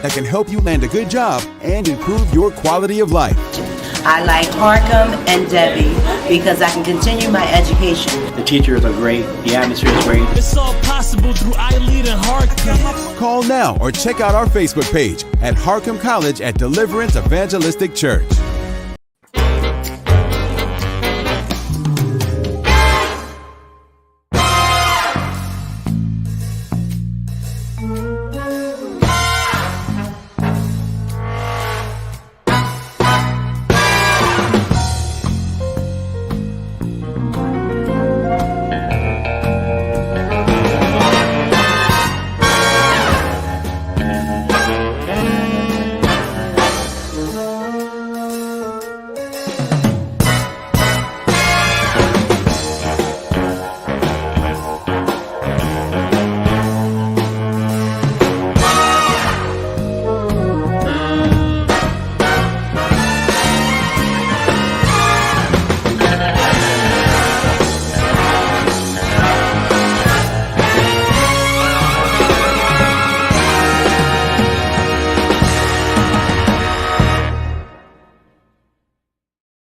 that can help you land a good job and improve your quality of life. I like Harcum and Debbie because I can continue my education. The teachers are great. The atmosphere is great. It's all possible through iLead and Harcum. Call now or check out our Facebook page at Harcum College at Deliverance Evangelistic Church.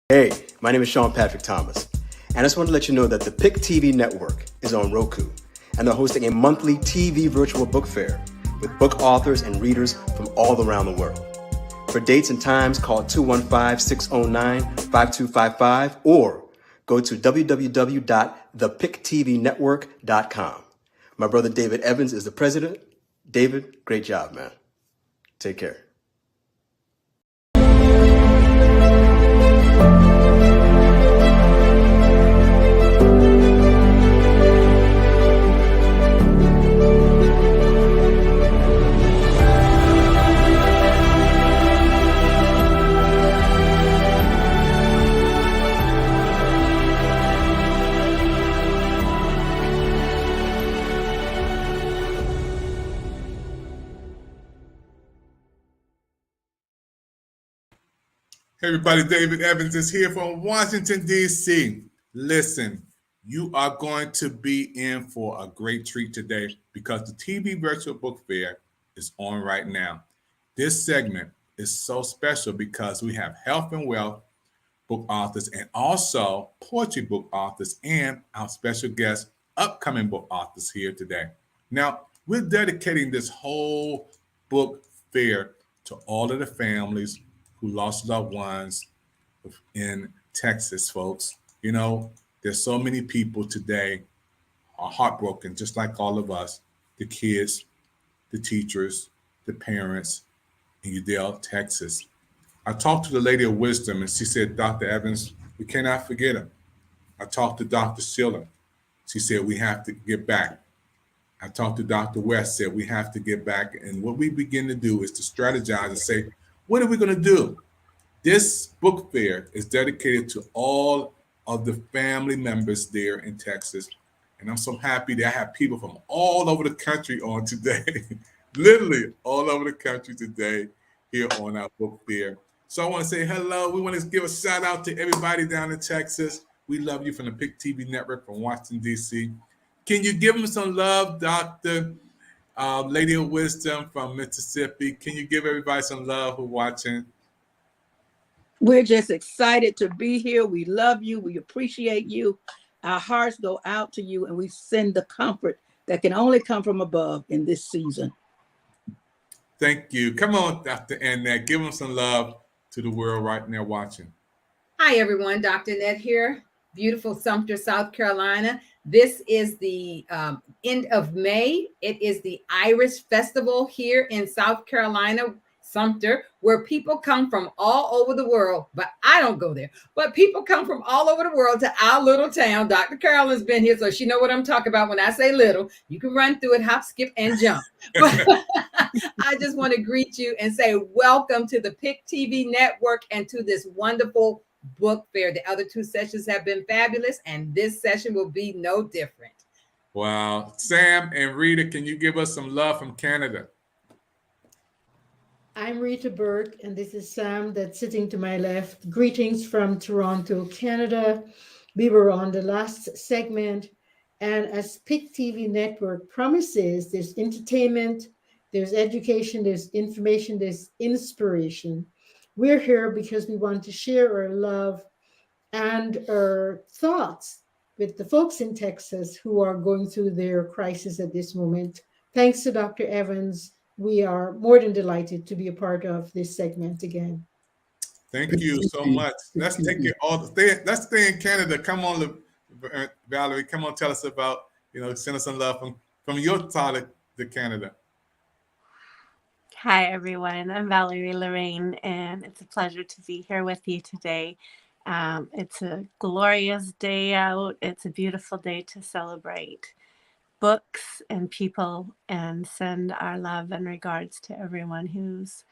Hey, my name is Sean Patrick Thomas, and I just wanted to let you know that the PIC TV Network is on Roku, and they're hosting a monthly TV virtual book fair with book authors and readers from all around the world. For dates and times, call 215-609-5255 or go to www.thepictvnetwork.com. My brother David Evans is the president. David, great job, man. Take care. Hey everybody, David Evans is here from Washington, D.C. Listen, you are going to be in for a great treat today because the TV Virtual Book Fair is on right now. This segment is so special because we have health and wealth book authors and also poetry book authors and our special guest, upcoming book authors here today. Now, we're dedicating this whole book fair to all of the families who lost loved ones in Texas, folks. You know, there's so many people today are heartbroken, just like all of us, the kids, the teachers, the parents in Udell, Texas. I talked to the Lady of Wisdom, and she said, Dr. Evans, we cannot forget him. I talked to Dr. Schiller. She said, we have to get back. I talked to Dr. West, said we have to get back. And what we begin to do is to strategize and say, what are we going to do? This book fair is dedicated to all of the family members there in Texas. And I'm so happy that I have people from all over the country on today, literally all over the country today here on our book fair. So I want to say hello. We want to give a shout out to everybody down in Texas. We love you from the Pic TV Network from Washington, D.C. Can you give them some love, Dr. Lady of Wisdom from Mississippi? Can you give everybody some love who's watching? We're just excited to be here. We love you. We appreciate you. Our hearts go out to you, and we send the comfort that can only come from above in this season. Thank you. Come on, Dr. Annette. Give them some love to the world right now watching. Hi, everyone. Dr. Annette here. Beautiful Sumter, South Carolina. This is the end of May. It is the Irish Festival here in South Carolina, Sumter, where people come from all over the world, but I don't go there. But people come from all over the world to our little town. Dr. Carolyn's been here, so she know what I'm talking about when I say little. You can run through it, hop, skip, and jump. But I just want to greet you and say welcome to the PIC TV Network and to this wonderful book fair. The other two sessions have been fabulous, and this session will be no different. Wow. Sam and Rita, can you give us some love from Canada? I'm Rita Burke, and this is Sam that's sitting to my left. Greetings from Toronto, Canada. We were on the last segment, and as PIC TV Network promises, there's entertainment, There's education, there's information, there's inspiration. We're here because we want to share our love and our thoughts with the folks in Texas who are going through their crisis at this moment. Thanks to Dr. Evans, we are more than delighted to be a part of this segment again. Thank you so much. Let's take it all. Let's stay in Canada. Come on, Valerie. Come on, tell us about, send us some love from your side of the Canada. Hi, everyone. I'm Valerie Lorraine, and it's a pleasure to be here with you today. It's a glorious day out. It's a beautiful day to celebrate books and people and send our love and regards to everyone who's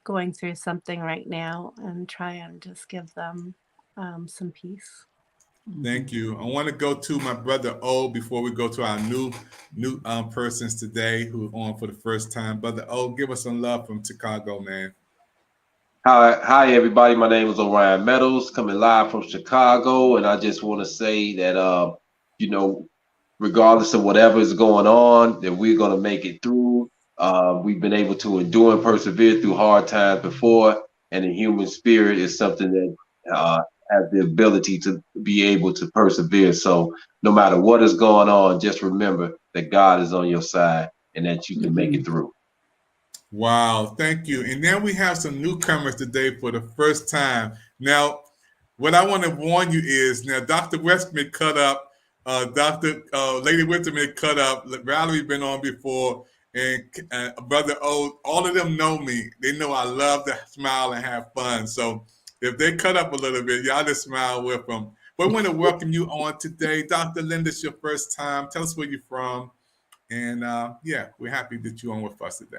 going through something right now and try and just give them some peace. Thank you. I want to go to my brother O before we go to our new persons today who are on for the first time. Brother O, give us some love from Chicago, man. Hi, everybody. My name is Orion Meadows, coming live from Chicago, and I just want to say that, regardless of whatever is going on, that we're going to make it through. We've been able to endure and persevere through hard times before, and the human spirit is something that has the ability to be able to persevere. So no matter what is going on, just remember that God is on your side and that you can make it through. Wow, thank you. And then we have some newcomers today for the first time. Now, what I want to warn you is, now Dr. Westman cut up, Lady Winterman cut up, Valerie been on before, and Brother O, all of them know me. They know I love to smile and have fun. So if they cut up a little bit, y'all just smile with them. But we want to welcome you on today. Dr. Linda, it's your first time. Tell us where you're from. And we're happy that you're on with us today.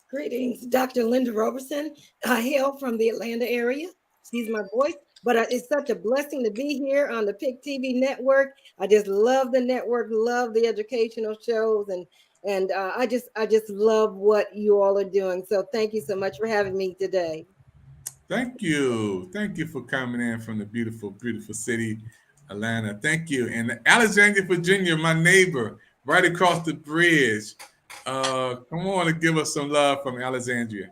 Greetings, Dr. Linda Roberson. I hail from the Atlanta area. Excuse my voice, but it's such a blessing to be here on the PIC TV Network. I just love the network, love the educational shows, and I just love what you all are doing. So thank you so much for having me today. Thank you. Thank you for coming in from the beautiful, beautiful city, Atlanta. Thank you. And Alexandria, Virginia, my neighbor, right across the bridge. Come on and give us some love from Alexandria.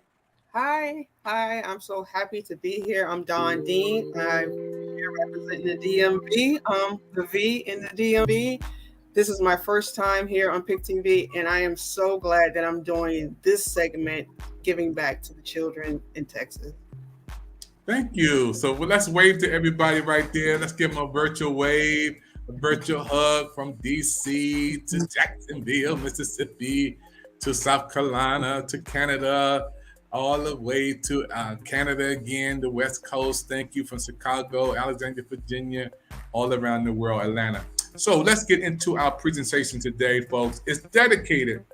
Hi, I'm so happy to be here. I'm Dawn Dean. I'm here representing the DMV, the V in the DMV. This is my first time here on PIC TV, and I am so glad that I'm doing this segment, giving back to the children in Texas. Thank you. So let's wave to everybody right there. Let's give them a virtual wave, a virtual hug from DC to Jacksonville, Mississippi, to South Carolina, to Canada, all the way to Canada again, the West Coast. Thank you from Chicago, Alexandria, Virginia, all around the world, Atlanta. So let's get into our presentation today, folks. It's dedicated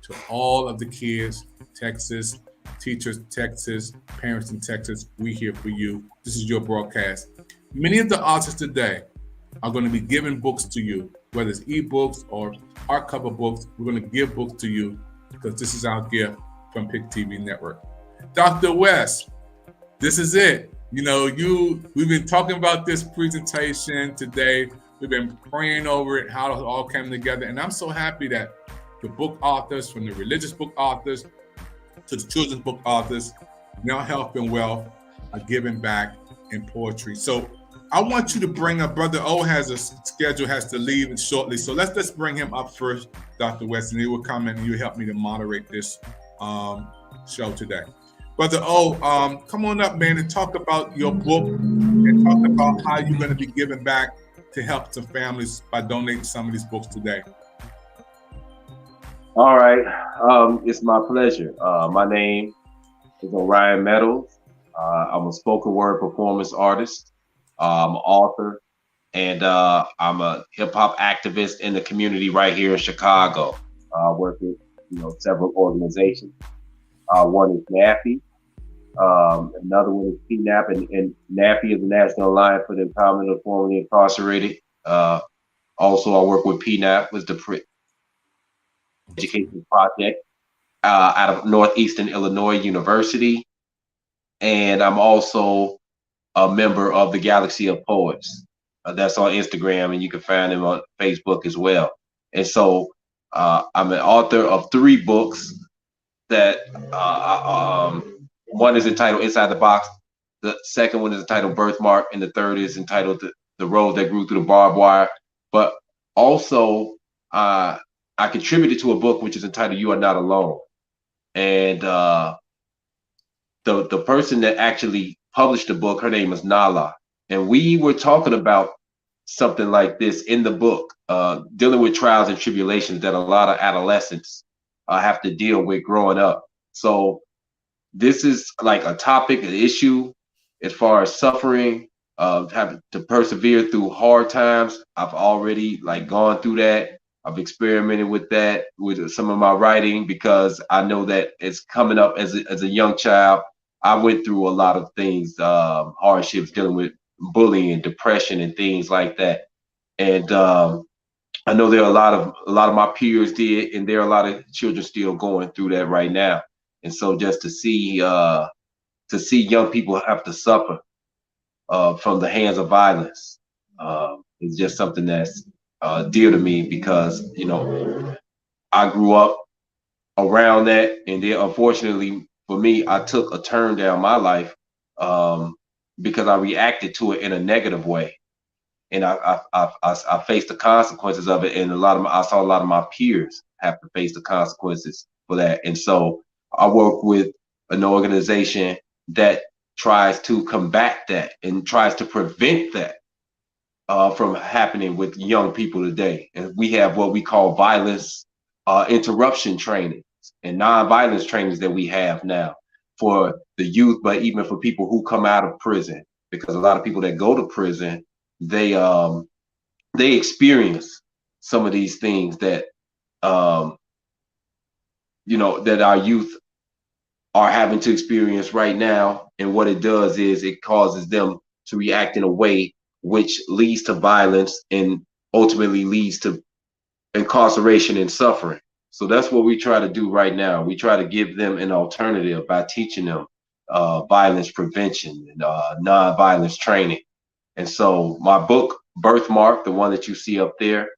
to all of the kids, Texas, teachers, Texas, parents in Texas. We here for you. This is your broadcast. Many of the authors today are going to be giving books to you, whether it's ebooks or hardcover books. We're going to give books to you because this is our gift from PIC TV Network. Dr. West, this is it. We've been talking about this presentation today. We've been praying over it, how it all came together. And I'm so happy that the book authors, from the religious book authors to the children's book authors, now Health and Wealth, are giving back in poetry. So I want you to bring up, Brother O has a schedule, has to leave shortly. So let's bring him up first, Dr. West, and he will come in and you help me to moderate this show today. Brother O, come on up, man, and talk about your book and talk about how you're going to be giving back to help some families by donating some of these books today. All right. It's my pleasure. My name is Orion Meadows. I'm a spoken word performance artist. I'm an author, and I'm a hip hop activist in the community right here in Chicago. I work with several organizations. One is NAFI. Another one is PNAP, and NAFI is the National Alliance for the Empowerment of Formerly Incarcerated. Also, I work with PNAP, with the Education Project out of Northeastern Illinois University. And I'm also a member of the Galaxy of Poets. That's on Instagram, and you can find them on Facebook as well. And so I'm an author of 3 books. that one is entitled Inside the Box. The second one is entitled Birthmark, and the third is entitled The Road That Grew Through the Barbed Wire. But also, I contributed to a book which is entitled You Are Not Alone. And the person that actually published the book, her name is Nala. And we were talking about something like this in the book, dealing with trials and tribulations that a lot of adolescents have to deal with growing up. So this is like a topic, an issue as far as suffering, having to persevere through hard times. I've already gone through that. I've experimented with that with some of my writing because I know that it's coming up as a young child. I went through a lot of things, hardships, dealing with bullying, depression, and things like that. And I know there are a lot of my peers did, and there are a lot of children still going through that right now. And so just to see young people have to suffer from the hands of violence is just something that's dear to me because, I grew up around that. And then unfortunately for me, I took a turn down my life because I reacted to it in a negative way. And I faced the consequences of it. And I saw a lot of my peers have to face the consequences for that. And so I work with an organization that tries to combat that and tries to prevent that from happening with young people today. And we have what we call violence interruption trainings and nonviolence trainings that we have now for the youth, but even for people who come out of prison, because a lot of people that go to prison, they experience some of these things that that our youth are having to experience right now. And what it does is it causes them to react in a way which leads to violence and ultimately leads to incarceration and suffering. So that's what we try to do right now. We try to give them an alternative by teaching them violence prevention and non-violence training. And so my book, Birthmark, the one that you see up there,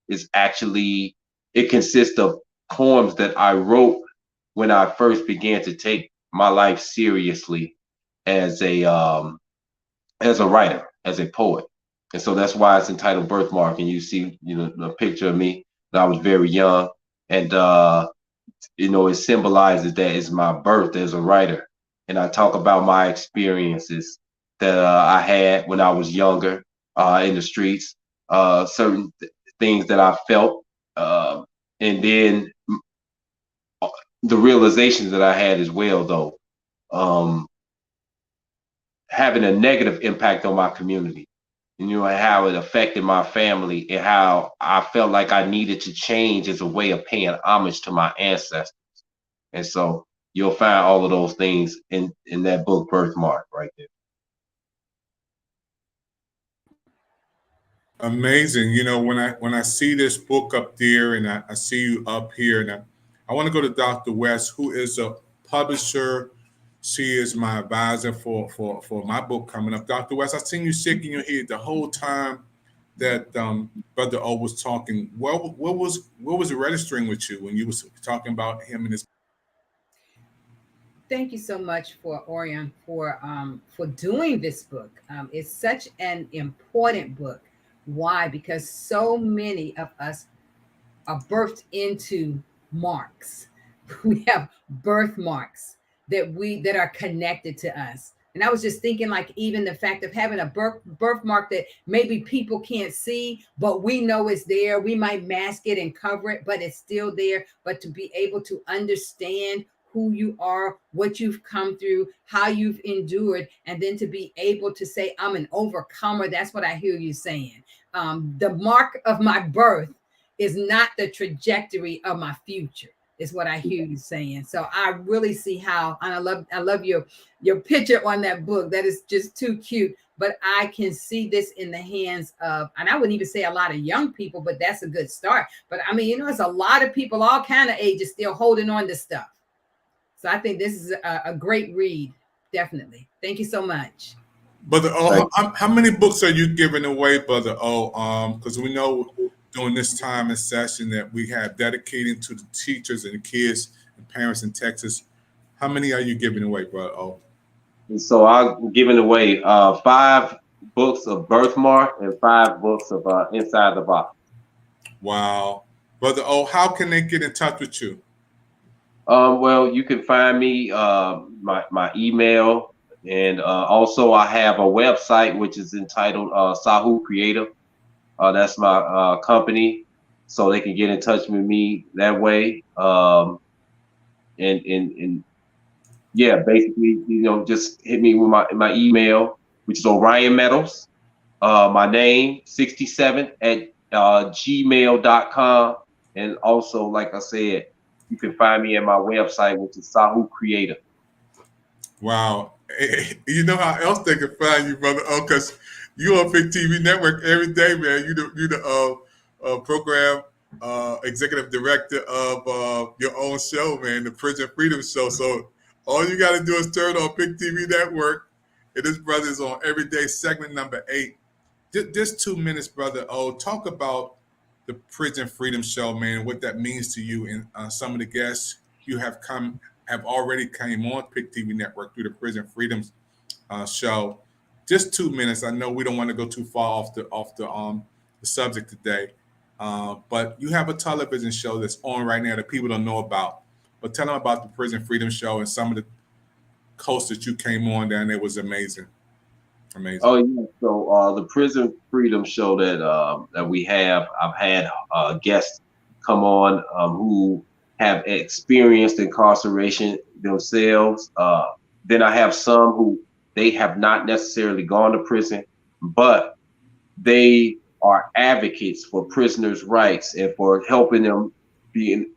is actually, it consists of poems that I wrote when I first began to take my life seriously as a writer, as a poet. And so that's why it's entitled Birthmark. And you see, a picture of me when I was very young. And, it symbolizes that it's my birth as a writer. And I talk about my experiences that I had when I was younger in the streets, certain things that I felt, and then the realizations that I had as well, though, having a negative impact on my community, and how it affected my family and how I felt like I needed to change as a way of paying homage to my ancestors. And so you'll find all of those things in that book, Birthmark, right there. Amazing. When I see this book up there and I see you up here, and I want to go to Dr. West, who is a publisher. She is my advisor for my book coming up. Dr. West, I seen you shaking your head the whole time that Brother O was talking. What was registering with you when you was talking about him and his? Thank you so much for Orion for doing this book. It's such an important book. Why? Because so many of us are birthed into marks. We have birthmarks that are connected to us. And I was just thinking, even the fact of having a birthmark that maybe people can't see, but we know it's there. We might mask it and cover it, but it's still there. But to be able to understand who you are, what you've come through, how you've endured, and then to be able to say, I'm an overcomer. That's what I hear you saying. The mark of my birth is not the trajectory of my future, is what I hear you saying. So I really see how, and I love your picture on that book. That is just too cute. But I can see this in the hands of, and I wouldn't even say a lot of young people, but that's a good start. But I mean, it's a lot of people, all kind of ages, still holding on to stuff. So I think this is a great read, definitely. Thank you so much. Brother O, how many books are you giving away, Brother O? Because we know during this time and session that we have dedicated to the teachers and the kids and parents in Texas. How many are you giving away, brother? Oh, And so I'm giving away 5 books of Birthmark and 5 books of Inside the Box. wow, brother. Oh, how can they get in touch with you? Well, you can find me my email, and also I have a website which is entitled Sahu Creative. That's my company, so they can get in touch with me that way. And yeah, basically, just hit me with my email, which is Orion Metals, my name 67 at gmail.com, and also, like I said, you can find me at my website, which is Sahu Creative. Wow. You know how else they can find you, brother? Oh, because you on Pic TV Network every day, man. You the program executive director of your own show, man, the Prison Freedom Show. So all you got to do is turn on Pic TV Network, and this brother is on every day, segment number 8. Just 2 minutes, brother. Oh, talk about the Prison Freedom Show, man, what that means to you, and some of the guests you have already came on Pic TV Network through the Prison Freedom Show. Just 2 minutes. I know we don't want to go too far off the subject today, but you have a television show that's on right now that people don't know about. But tell them about the Prison Freedom Show and some of the coasts that you came on down there. Was amazing. Amazing. Oh yeah. So the Prison Freedom Show that we have, I've had guests come on who have experienced incarceration themselves. Then I have some who they have not necessarily gone to prison, but they are advocates for prisoners' rights and for helping them be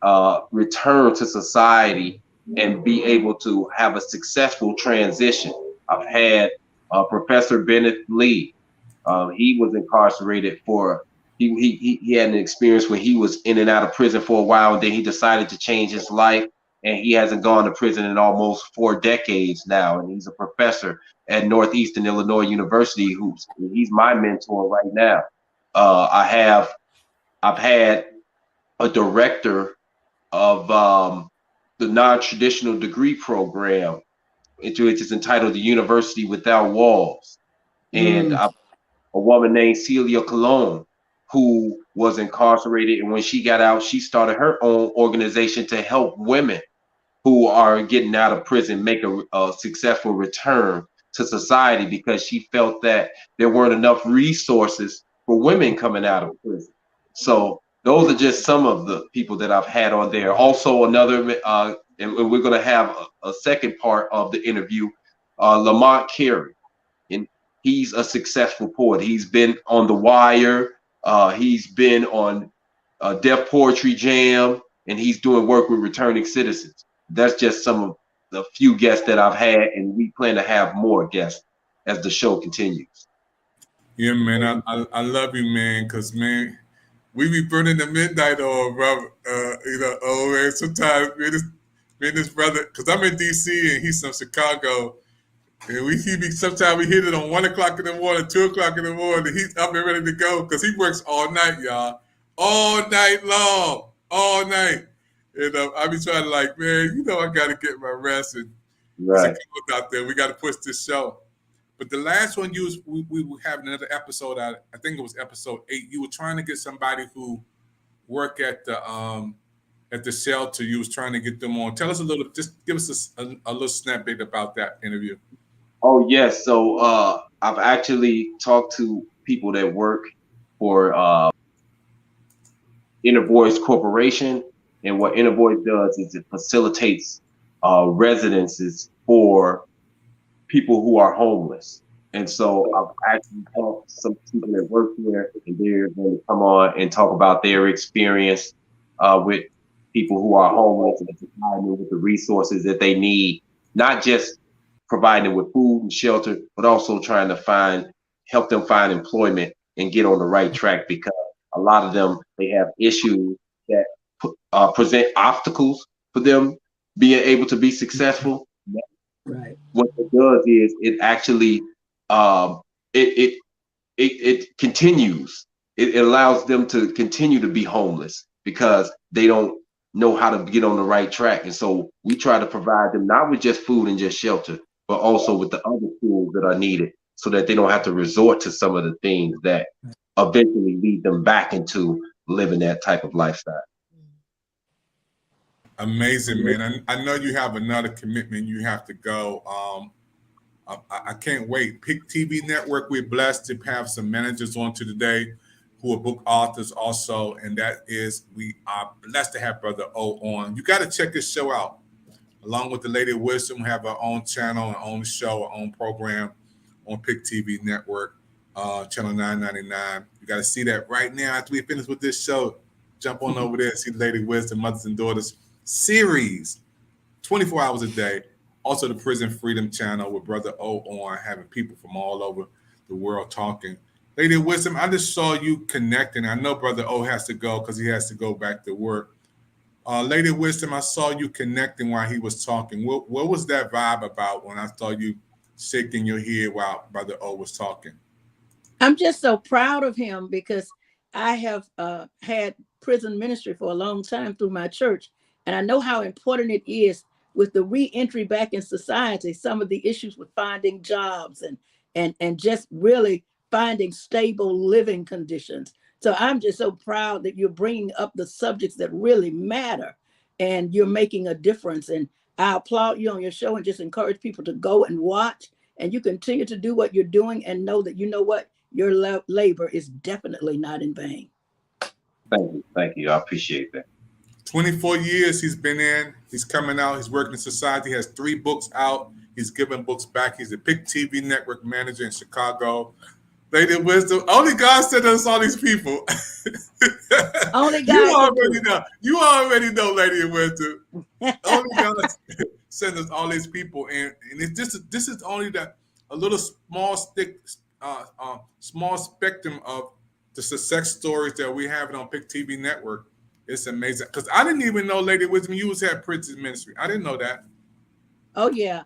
return to society and be able to have a successful transition. I've had Professor Bennett Lee. He was incarcerated for he had an experience where he was in and out of prison for a while, and then he decided to change his life, and he hasn't gone to prison in almost 4 decades now, and he's a professor at Northeastern Illinois University. He's my mentor right now. I've had a director of the non-traditional degree program, which is entitled The University Without Walls, and a woman named Celia Colon, who was incarcerated, and when she got out, she started her own organization to help women who are getting out of prison make a successful return to society, because she felt that there weren't enough resources for women coming out of prison. So those are just some of the people that I've had on there. Also another, and we're going to have a second part of the interview, Lamont Carey. And he's a successful poet. He's been on The Wire. He's been on Def Poetry Jam, and he's doing work with returning citizens. That's just some of the few guests that I've had, and we plan to have more guests as the show continues. Yeah, man, I love you, man, because, man, we be burning the midnight oil, bro. Man, sometimes me and this brother, because I'm in D.C. and he's from Chicago, and sometimes we hit it on 1 o'clock in the morning, 2 o'clock in the morning. He's up and ready to go because he works all night, y'all, all night long, all night. And I be trying to man, I got to get my rest, and right out there. We got to push this show. But the last one we were having another episode. I think it was episode 8. You were trying to get somebody who work at the shelter. You was trying to get them on. Tell us a little. Just give us a little snippet about that interview. Oh yes. So I've actually talked to people that work for Inner Voice Corporation, and what Inner Voice does is it facilitates residences for people who are homeless. And so I've actually talked to some people that work there, and they're going to come on and talk about their experience with people who are homeless, and providing them with the resources that they need, not just providing them with food and shelter, but also trying to help them find employment and get on the right track, because a lot of them, they have issues that present obstacles for them being able to be successful. Right. What it does is it actually it continues. It allows them to continue to be homeless because they don't know how to get on the right track. And so we try to provide them not with just food and just shelter, but also with the other tools that are needed so that they don't have to resort to some of the things that eventually lead them back into living that type of lifestyle. Amazing, man. I know you have another commitment. You have to go. I can't wait. PIC TV Network, we're blessed to have some managers on to today who are book authors also, and that is, we are blessed to have Brother O on. You got to check this show out. Along with the Lady of Wisdom, we have our own channel, our own show, our own program on PIC TV Network, channel 999. You got to see that right now after we finish with this show. Jump on over there and see the Lady of Wisdom, Mothers and Daughters series, 24 hours a day. Also the Prison Freedom channel with Brother O on, having people from all over the world talking. Lady of Wisdom, I just saw you connecting. I know Brother O has to go because he has to go back to work. Lady of Wisdom, I saw you connecting while he was talking. What was that vibe about when I saw you shaking your head while Brother O was talking? I'm just so proud of him because I have had prison ministry for a long time through my church. And I know how important it is with the re-entry back in society, some of the issues with finding jobs and just really finding stable living conditions. So I'm just so proud that you're bringing up the subjects that really matter and you're making a difference. And I applaud you on your show and just encourage people to go and watch, and you continue to do what you're doing and know that, you know what, your labor is definitely not in vain. Thank you. Thank you. I appreciate that. 24 years he's been in. He's coming out. He's working in society. He has 3 books out. He's giving books back. He's a PIC TV Network manager in Chicago. Lady of Wisdom. Only God sent us all these people. Only God. You already know. You already know, Lady of Wisdom. Only God sent us all these people, and this is only a little small spectrum of the success stories that we have on PIC TV Network. It's amazing because I didn't even know, Lady of Wisdom, you was at prison ministry. I didn't know that. Oh yeah.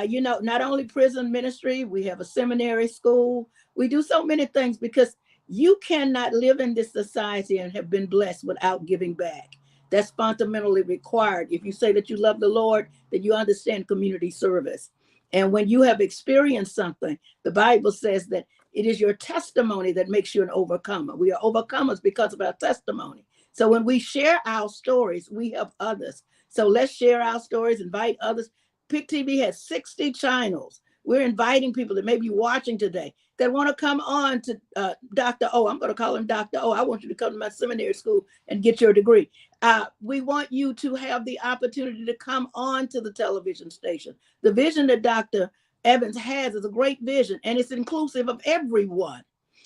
You know, not only prison ministry, we have a seminary school. We do so many things because you cannot live in this society and have been blessed without giving back. That's fundamentally required. If you say that you love the Lord, then you understand community service. And when you have experienced something, the Bible says that it is your testimony that makes you an overcomer. We are overcomers because of our testimony. So when we share our stories, we help others. So let's share our stories, invite others. PIC TV has 60 channels. We're inviting people that may be watching today that want to come on to Dr. O. I'm going to call him Dr. O. I want you to come to my seminary school and get your degree. We want you to have the opportunity to come on to the television station. The vision that Dr. Evans has is a great vision, and it's inclusive of everyone.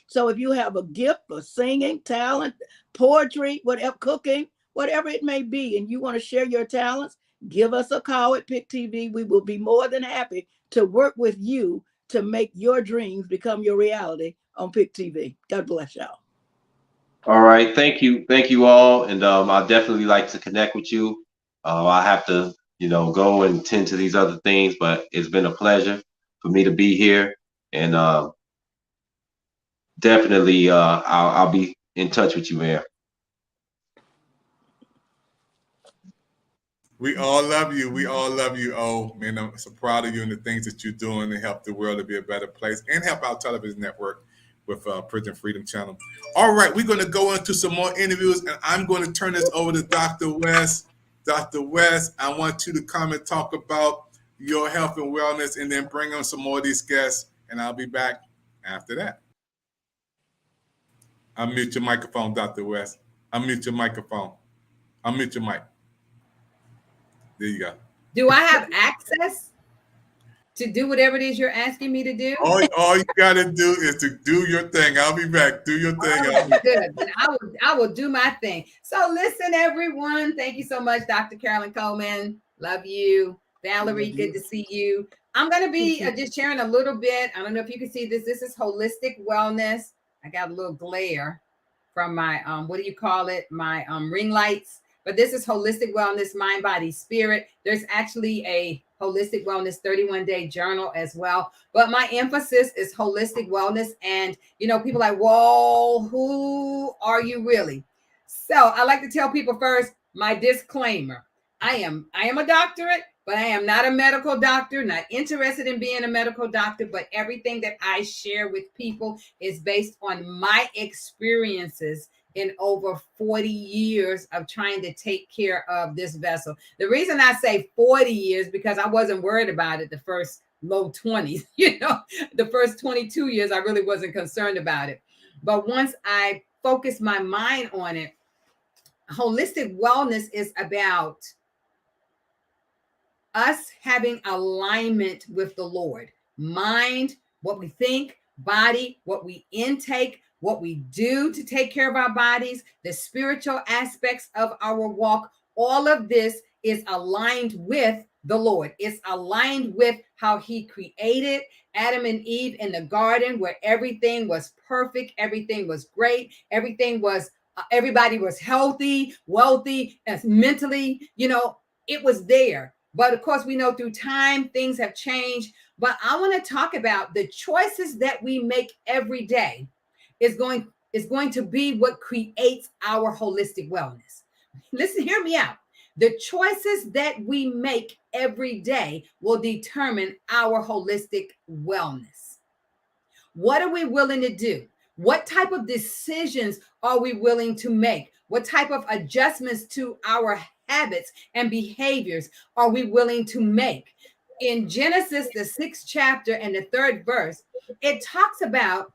So if you have a gift for singing, talent, poetry, whatever, cooking, whatever it may be, and you want to share your talents, give us a call at PIC TV. We will be more than happy to work with you to make your dreams become your reality on PIC TV. God bless y'all. All right. Thank you. Thank you all. And I'd definitely like to connect with you. I have to, go and tend to these other things, but it's been a pleasure for me to be here. And definitely I'll be in touch with you, man. We all love you. We all love you. Oh, man, I'm so proud of you and the things that you're doing to help the world to be a better place and help our television network with Prison Freedom Channel. All right, we're going to go into some more interviews, and I'm going to turn this over to Dr. West. Dr. West, I want you to come and talk about your health and wellness and then bring on some more of these guests, and I'll be back after that. Unmute your microphone, Dr. West. Unmute your microphone. Unmute your mic. There you go. Do I have access to do whatever it is you're asking me to do? All you got to do is to do your thing. I'll be back. Do your thing. Good. I will do my thing. So listen, everyone. Thank you so much, Dr. Carolyn Coleman. Love you. Valerie, good to see you. I'm going to be just sharing a little bit. I don't know if you can see this. This is holistic wellness. I got a little glare from my, what do you call it? My ring lights. But this is holistic wellness, mind, body, spirit. There's actually a holistic wellness 31-day journal as well. But my emphasis is holistic wellness. And, people are like, whoa, who are you really? So I like to tell people first, my disclaimer. I am a doctorate, but I am not a medical doctor, not interested in being a medical doctor, but everything that I share with people is based on my experiences in over 40 years of trying to take care of this vessel. The reason I say 40 years, because I wasn't worried about it the first low 20s, the first 22 years, I really wasn't concerned about it. But once I focused my mind on it, holistic wellness is about us having alignment with the Lord. Mind, what we think, body, what we intake, what we do to take care of our bodies, the spiritual aspects of our walk, all of this is aligned with the Lord. It's aligned with how he created Adam and Eve in the garden, where everything was perfect, everything was great, everybody was healthy, wealthy, and mentally, it was there. But of course, we know through time, things have changed. But I want to talk about the choices that we make every day is going to be what creates our holistic wellness. Listen, hear me out. The choices that we make every day will determine our holistic wellness. What are we willing to do? What type of decisions are we willing to make? What type of adjustments to our habits and behaviors are we willing to make? In Genesis, the 6th chapter and the 3rd verse, it talks about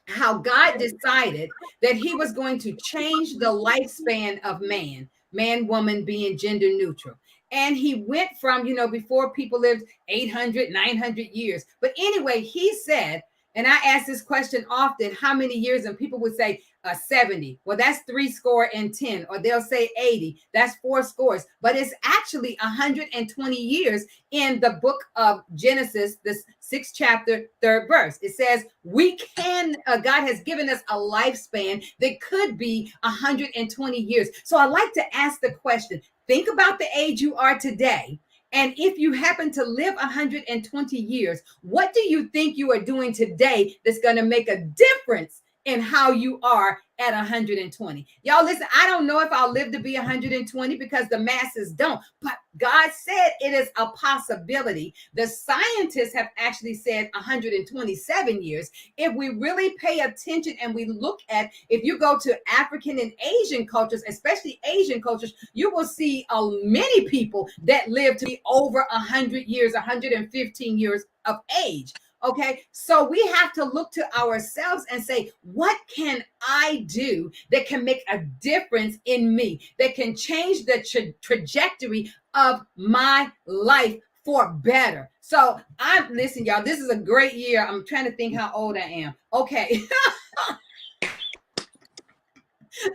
how God decided that he was going to change the lifespan of man, woman being gender neutral. And he went from, before people lived 800, 900 years. But anyway, he said, and I ask this question often, how many years? And people would say 70. Well, that's 70. Or they'll say 80. That's 40. But it's actually 120 years in the book of Genesis, the 6th chapter, 3rd verse. It says God has given us a lifespan that could be 120 years. So I like to ask the question, think about the age you are today. And if you happen to live 120 years, what do you think you are doing today that's going to make a difference in how you are at 120? Y'all listen, I don't know if I'll live to be 120 because the masses don't, but God said it is a possibility. The scientists have actually said 127 years. If we really pay attention and we look at, if you go to African and Asian cultures, especially Asian cultures, you will see many people that live to be over 100 years, 115 years of age. Okay, so we have to look to ourselves and say, what can I do that can make a difference in me, that can change the trajectory of my life for better? So listen, y'all, this is a great year. I'm trying to think how old I am. Okay.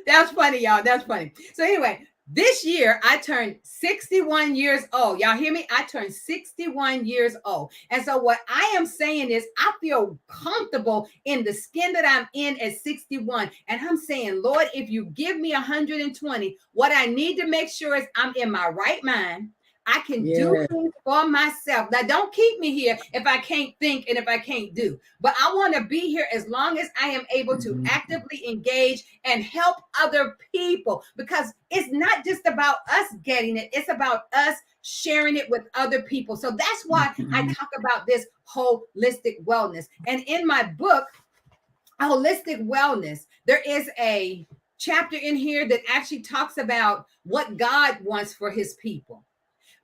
That's funny, y'all. That's funny. So anyway, this year, I turned 61 years old. Y'all hear me? I turned 61 years old. And so what I am saying is I feel comfortable in the skin that I'm in at 61. And I'm saying, Lord, if you give me 120, what I need to make sure is I'm in my right mind. I can do things for myself. Now, don't keep me here if I can't think and if I can't do. But I want to be here as long as I am able to actively engage and help other people, because it's not just about us getting it. It's about us sharing it with other people. So that's why I talk about this holistic wellness. And in my book, Holistic Wellness, there is a chapter in here that actually talks about what God wants for his people.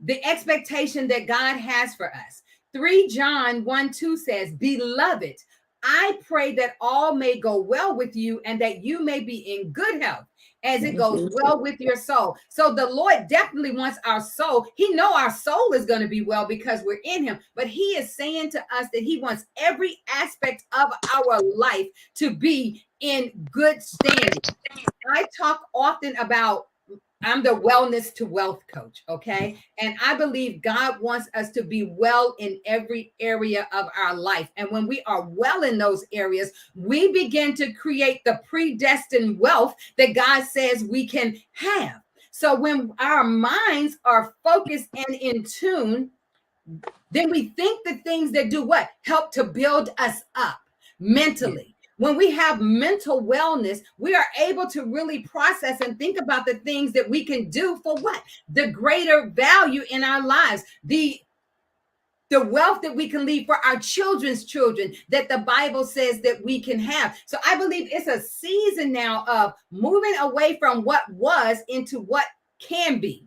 The expectation that God has for us. 3 John 1:2 says, Beloved, I pray that all may go well with you and that you may be in good health as it goes well with your soul. So the Lord definitely wants our soul. He knows our soul is going to be well because we're in him. But he is saying to us that he wants every aspect of our life to be in good standing. I talk often about I'm the wellness to wealth coach, okay? And I believe God wants us to be well in every area of our life. And when we are well in those areas, we begin to create the predestined wealth that God says we can have. So when our minds are focused and in tune, then we think the things that do what? Help to build us up mentally. when we have mental wellness, we are able to really process and think about the things that we can do for what? The greater value in our lives, the wealth that we can leave for our children's children that the Bible says that we can have. So I believe it's a season now of moving away from what was into what can be.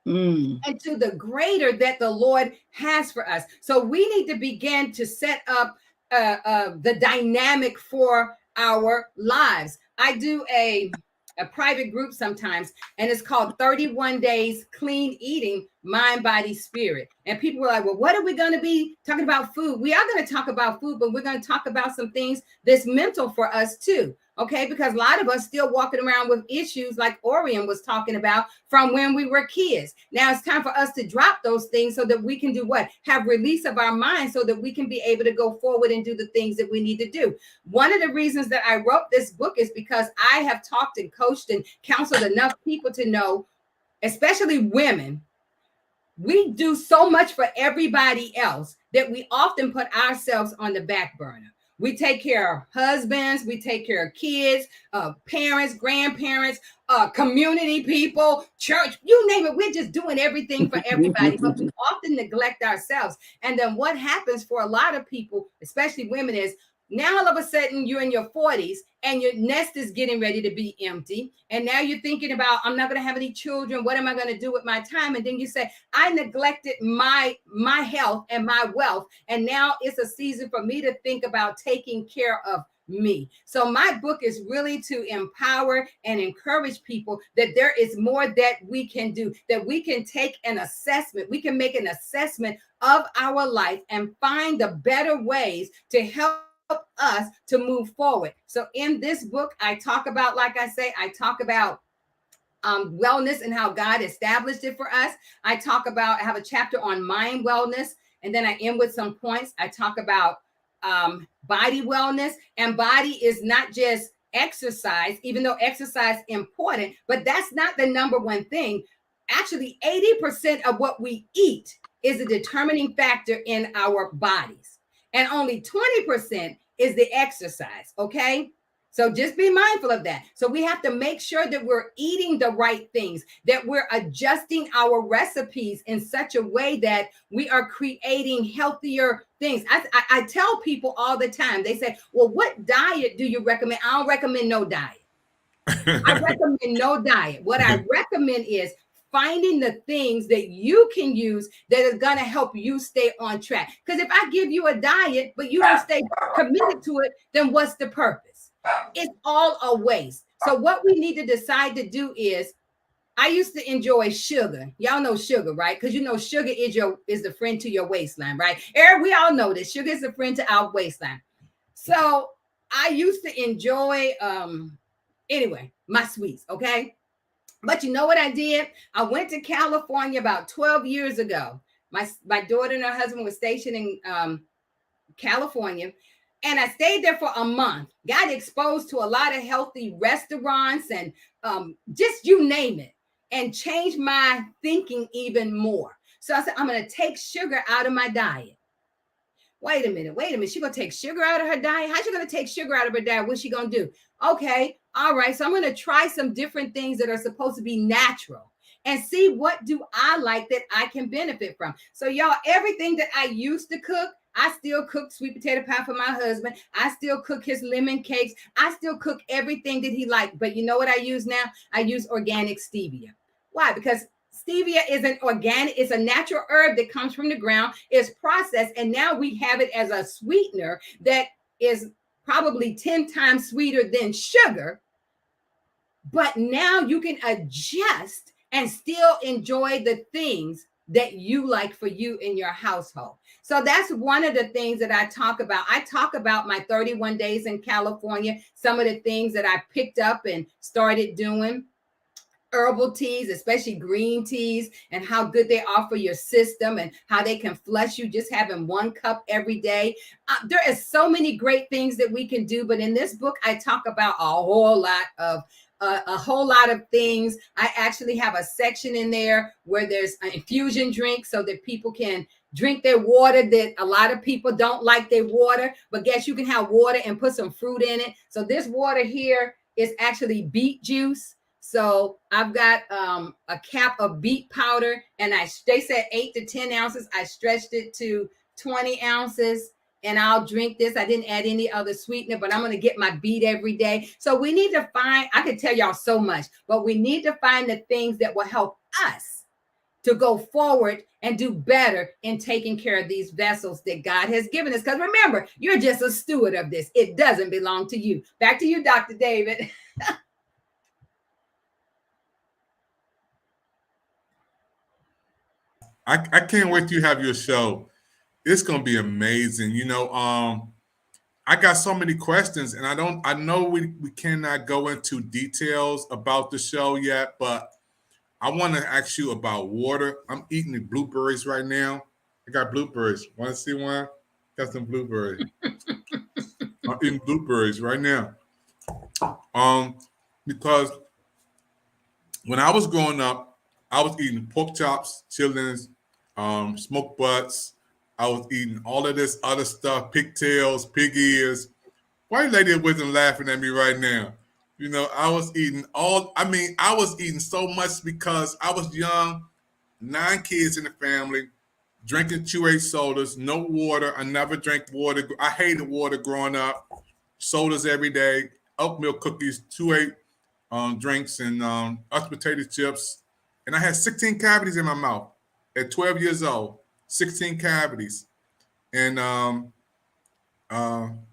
And to the greater that the Lord has for us. So we need to begin to set up the dynamic for our lives. I do a private group sometimes, and it's called 31 Days Clean Eating, Mind, Body, Spirit. And people were like, well, what are we going to be talking about? Food. We are going to talk about food, but we're going to talk about some things that's mental for us too. Okay, because a lot of us still walking around with issues like Orion was talking about from when we were kids. Now it's time for us to drop those things so that we can do what? Have release of our mind so that we can be able to go forward and do the things that we need to do. One of the reasons that I wrote this book is because I have talked and coached and counseled enough people to know, especially women, we do so much for everybody else that we often put ourselves on the back burner. We take care of husbands, we take care of kids, parents, grandparents, community people, church, you name it. We're just doing everything for everybody, but we often neglect ourselves. And then what happens for a lot of people, especially women, is now all of a sudden you're in your 40s and your nest is getting ready to be empty. And now you're thinking about, I'm not going to have any children. What am I going to do with my time? And then you say, I neglected my health and my wealth. And now it's a season for me to think about taking care of me. So my book is really to empower and encourage people that there is more that we can do, that we can take an assessment. We can make an assessment of our life and find the better ways to help us to move forward. So in this book, I talk about, like I say, I talk about wellness and how God established it for us. I have a chapter on mind wellness, and then I end with some points. I talk about body wellness, and body is not just exercise, even though exercise is important, but that's not the number one thing. Actually, 80% of what we eat is a determining factor in our bodies. And only 20% is the exercise, okay? So just be mindful of that. So we have to make sure that we're eating the right things, that we're adjusting our recipes in such a way that we are creating healthier things. I tell people all the time, they say, well, what diet do you recommend? I don't recommend no diet. I recommend no diet. What I recommend is finding the things that you can use that is going to help you stay on track. Because if I give you a diet, but you don't stay committed to it, then what's the purpose? It's all a waste. So what we need to decide to do is, I used to enjoy sugar. Y'all know sugar, right? Because you know sugar is the friend to your waistline, right? We all know this. Sugar is the friend to our waistline. So I used to enjoy, my sweets, okay? But you know what I did? I went to California about 12 years ago. My daughter and her husband were stationed in California, and I stayed there for a month. Got exposed to a lot of healthy restaurants and just you name it, and changed my thinking even more. So I said, I'm going to take sugar out of my diet. Wait a minute. She's going to take sugar out of her diet? How's she going to take sugar out of her diet? What's she going to do? Okay. All right. So I'm going to try some different things that are supposed to be natural and see what do I like that I can benefit from. So y'all, everything that I used to cook, I still cook sweet potato pie for my husband. I still cook his lemon cakes. I still cook everything that he liked. But you know what I use now? I use organic stevia. Why? Because stevia is an organic, it's a natural herb that comes from the ground, it's processed, and now we have it as a sweetener that is probably 10 times sweeter than sugar. But now you can adjust and still enjoy the things that you like for you in your household. So that's one of the things that I talk about. I talk about my 31 days in California, some of the things that I picked up and started doing. Herbal teas, especially green teas, and how good they are for your system and how they can flush you just having 1 cup every day. There is so many great things that we can do, but in this book, I talk about a whole lot of things. I actually have a section in there where there's an infusion drink so that people can drink their water. That a lot of people don't like their water, but guess you can have water and put some fruit in it. So this water here is actually beet juice. So I've got a cap of beet powder, and they said 8 to 10 ounces. I stretched it to 20 ounces, and I'll drink this. I didn't add any other sweetener, but I'm going to get my beet every day. So we need to find, I could tell y'all so much, but we need to find the things that will help us to go forward and do better in taking care of these vessels that God has given us. Because remember, you're just a steward of this. It doesn't belong to you. Back to you, Dr. David. I can't wait till you have your show. It's gonna be amazing. You know, I got so many questions, and I know we cannot go into details about the show yet, but I want to ask you about water. I'm eating the blueberries right now. I got blueberries. Want to see one? Got some blueberries. I'm eating blueberries right now. Because when I was growing up, I was eating pork chops, chitlins, smoked butts. I was eating all of this other stuff, pigtails, pig ears. White lady of wisdom laughing at me right now. You know, I was eating so much because I was young, 9 kids in the family, drinking 2A sodas, no water. I never drank water. I hated water growing up. Sodas every day, oatmeal cookies, 2A drinks, and mashed potato chips. And I had 16 cavities in my mouth at 12 years old, 16 cavities. And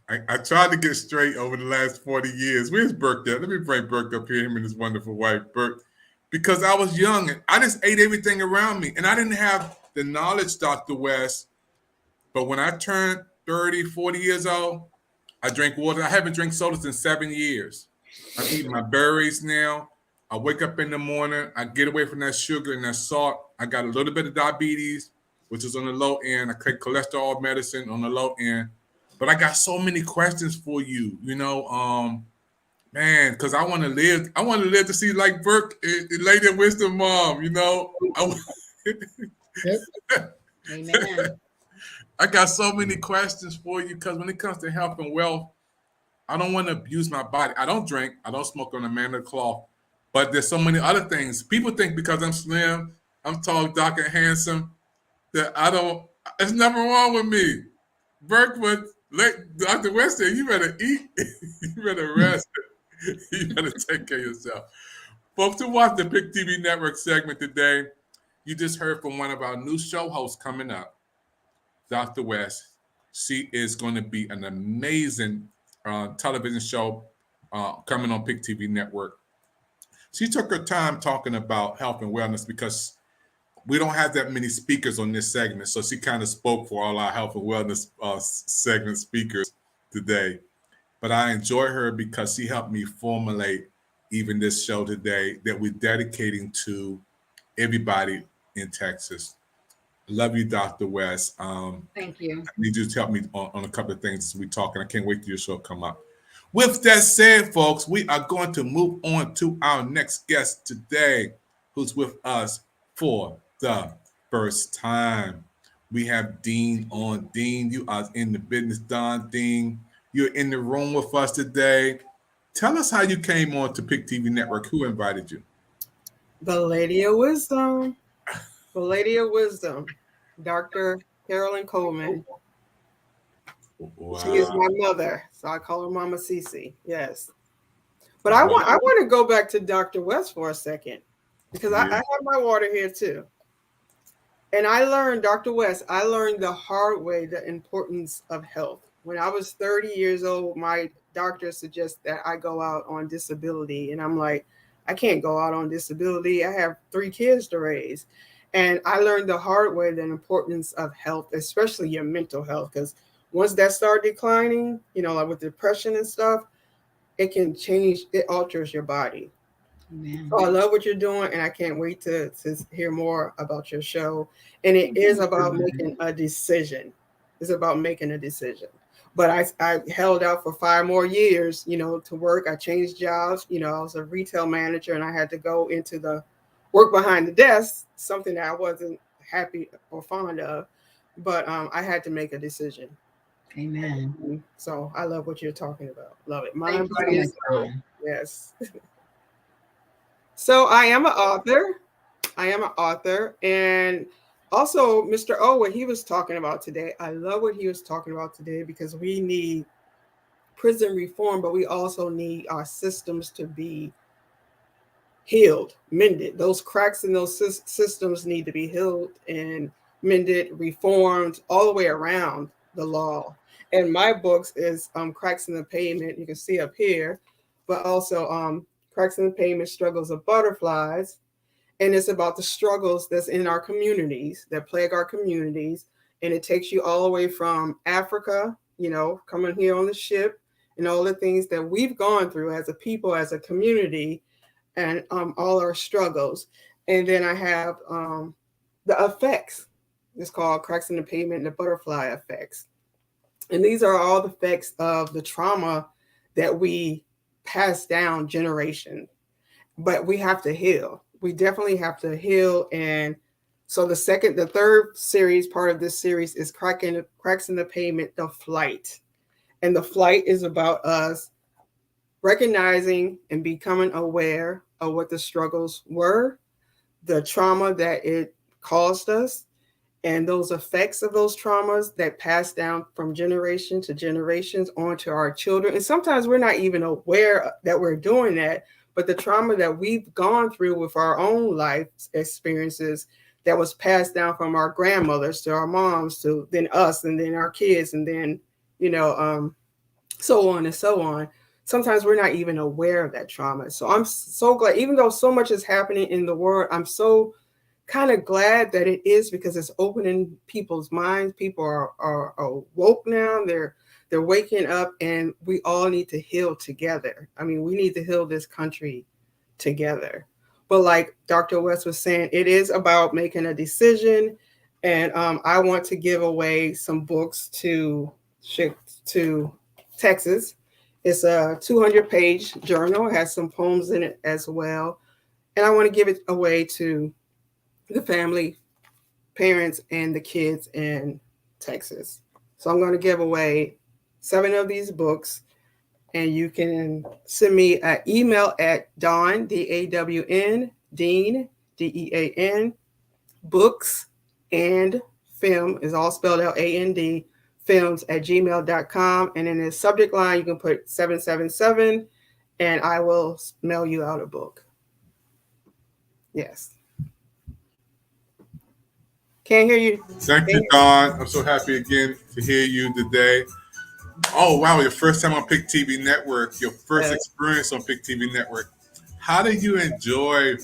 I tried to get straight over the last 40 years. Where's Burke at? Let me bring Burke up here, him and his wonderful wife, Burke. Because I was young and I just ate everything around me. And I didn't have the knowledge, Dr. West. But when I turned 30, 40 years old, I drank water. I haven't drank sodas in 7 years. I'm eating my berries now. I wake up in the morning. I get away from that sugar and that salt. I got a little bit of diabetes, which is on the low end. I take cholesterol medicine on the low end. But I got so many questions for you, you know, man, because I want to live. I want to live to see like Burke, Lady of Wisdom Mom, you know. Amen. I got so many questions for you because when it comes to health and wealth, I don't want to abuse my body. I don't drink. I don't smoke on the man of the cloth. But there's so many other things. People think because I'm slim, I'm tall, dark, and handsome, that I don't, there's nothing wrong with me. Burke would let Dr. West say, you better eat, you better rest, you better take care of yourself. Folks who watch the Pic TV Network segment today, you just heard from one of our new show hosts coming up, Dr. West. She is going to be an amazing television show coming on Pic TV Network. She took her time talking about health and wellness because we don't have that many speakers on this segment. So she kind of spoke for all our health and wellness segment speakers today. But I enjoy her because she helped me formulate even this show today that we're dedicating to everybody in Texas. Love you, Dr. West. Thank you. I need you to help me on a couple of things as we talk, and I can't wait till your show come up. With that said, folks, we are going to move on to our next guest today, who's with us for the first time. We have Dean on. Dean, you are in the business, Don. Dean, you're in the room with us today. Tell us how you came on to Pic TV Network. Who invited you? The Lady of Wisdom. The Lady of Wisdom, Dr. Carolyn Coleman. Wow. She is my mother, so I call her Mama Cece. Yes, but I want to go back to Dr. West for a second because I have my water here too, and I learned, Dr. West, I learned the hard way the importance of health. When I was 30 years old, my doctor suggested that I go out on disability, and I'm like, I can't go out on disability. I have 3 kids to raise. And I learned the hard way the importance of health, especially your mental health, because once that starts declining, you know, like with depression and stuff, it can change, it alters your body. Amen. So I love what you're doing, and I can't wait to hear more about your show. And it is about making a decision. It's about making a decision. But I held out for 5 more years, you know, to work. I changed jobs. You know, I was a retail manager, and I had to go into the work behind the desk, something that I wasn't happy or fond of. but I had to make a decision. Amen. So I love what you're talking about. Love it. Thank Mind, you so body, and much, soul. Dawn. Yes. So I am an author. And also Mr. O, what he was talking about today, I love what he was talking about today, because we need prison reform, but we also need our systems to be healed, mended. Those cracks in those systems need to be healed and mended, reformed all the way around the law. And my books is Cracks in the Pavement, you can see up here, but also Cracks in the Pavement, Struggles of Butterflies. And it's about the struggles that's in our communities, that plague our communities. And it takes you all the way from Africa, you know, coming here on the ship, and all the things that we've gone through as a people, as a community, and all our struggles. And then I have the effects. It's called Cracks in the Pavement and the Butterfly Effects. And these are all the effects of the trauma that we pass down generation. But we have to heal. We definitely have to heal. And so the third series, part of this series, is Cracks in the Pavement, The Flight. And the flight is about us recognizing and becoming aware of what the struggles were, the trauma that it caused us, and those effects of those traumas that pass down from generation to generations onto our children. And sometimes we're not even aware that we're doing that, but the trauma that we've gone through with our own life experiences that was passed down from our grandmothers to our moms to then us and then our kids and then, you know, so on and so on. Sometimes we're not even aware of that trauma. So I'm so glad, even though so much is happening in the world, I'm so kind of glad that it is, because it's opening people's minds. People are woke now. They're waking up, and we all need to heal together. I mean, we need to heal this country together. But like Dr. West was saying, it is about making a decision. And I want to give away some books to Texas. It's a 200-page journal. It has some poems in it as well. And I want to give it away to the family, parents, and the kids in Texas. So I'm going to give away 7 of these books. And you can send me an email at Dawn, D-A-W-N, Dean, D-E-A-N, books and film is all spelled out A-N-D, films@gmail.com. And in the subject line, you can put 777, and I will mail you out a book. Yes. Can't hear you. Thank you, Dawn. I'm so happy again to hear you today. Oh, wow. Your first time on PIC TV Network, your first experience on PIC TV Network. How do you enjoy